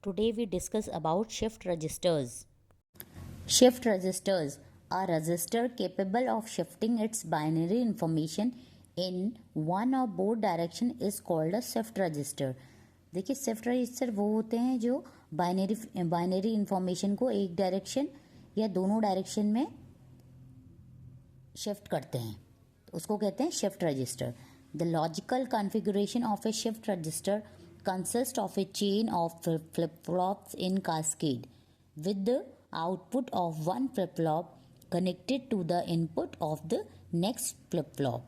Today we discuss about shift registers. Shift registers, a register capable of shifting its binary information in one or both direction is called a shift register. देखिए shift register वो होते हैं जो binary information को एक direction या दोनों direction में शिफ्ट करते हैं, उसको कहते हैं shift register. The logical configuration of A shift register consists of a chain of flip-flops in cascade with the output of one flip-flop connected to the input of the next flip-flop.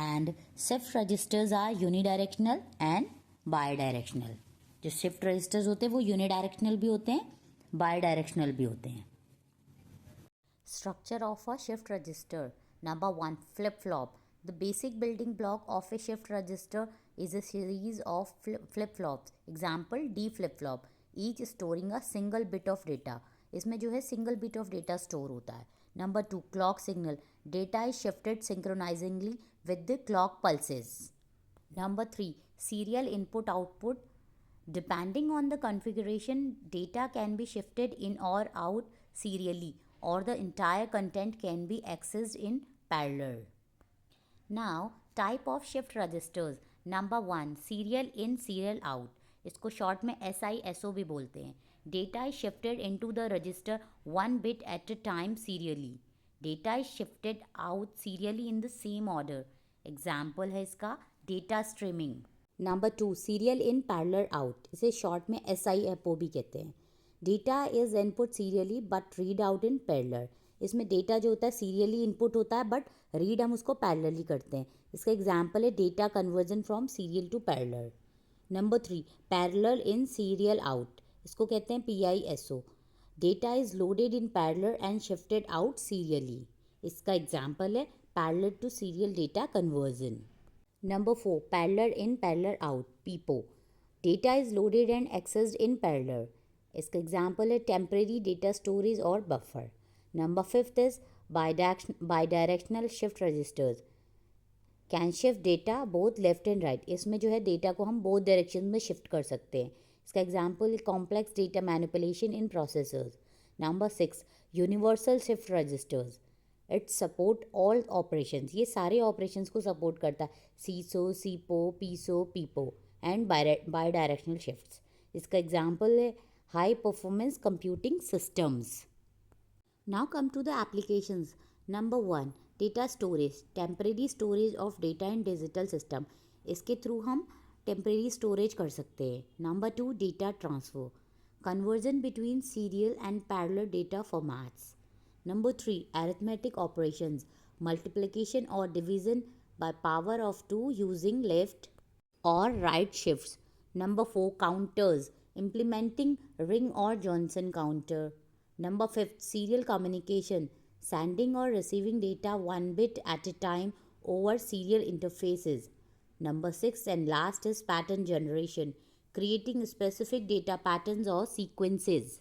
And shift registers are unidirectional and bidirectional. जो shift registers होते हैं वो unidirectional भी होते हैं, bidirectional भी होते हैं. Structure of a shift register. Number 1, flip-flop. The basic building block of a shift register is a series of flip-flops. Example, D flip-flop, each storing a single bit of data. इसमें जो है single bit of data store होता है. Number 2, clock signal. Data is shifted synchronizingly with the clock pulses. Number 3, serial input-output. Depending on the configuration, data can be shifted in or out serially, or the entire content can be accessed in parallel. Now, type of shift registers. Number 1, serial in, serial out. इसको short में SISO भी बोलते हैं. Data is shifted into the register one bit at a time serially. Data is shifted out serially in the same order. Example है इसका data streaming. Number 2, serial in, parallel out. इसे short में SIFO भी कहते हैं. Data is input serially but read out in parallel. इसमें data जो होता है सीरियली इनपुट होता है बट रीड हम उसको पैरेलली करते हैं. इसका एग्जांपल है data conversion from serial to parallel. Number 3, parallel in, serial out. इसको कहते हैं PISO. Data is loaded in parallel and shifted out serially. इसका एग्जांपल है parallel to serial data conversion. Number 4, parallel in, parallel out, PIPO. Data is loaded and accessed in parallel. इसका example है temporary data storage और buffer. Number 5 is bidirectional shift registers. Can shift data both left and right. इसमें जो है data को हम both direction में shift कर सकते हैं. इसका example complex data manipulation in processors. Number 6, universal shift registers. It support all operations. ये सारे ऑपरेशंस को सपोर्ट करता है. CISO, SIPO, PISO, PIPO and bidirectional shifts. इसका एग्जाम्पल है high performance computing systems. Now come to the applications. Number 1, data storage. Temporary storage of data in digital system. इसके through हम temporary storage कर सकते हैं. Number 2, data transfer. Conversion between serial and parallel data formats. Number 3, arithmetic operations. Multiplication or division by power of 2 using left or right shifts. Number 4, counters. Implementing ring or Johnson counter. Number 5, serial communication, sending or receiving data one bit at a time over serial interfaces. Number 6 and last is pattern generation, creating specific data patterns or sequences.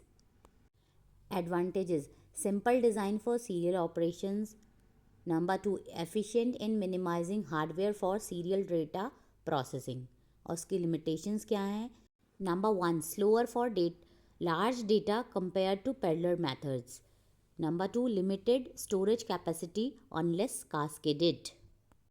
Advantages: simple design for serial operations. Number 2, efficient in minimizing hardware for serial data processing. और उसकी limitations क्या हैं? Number 1, slower for large data compared to parallel methods. Number 2, limited storage capacity unless cascaded.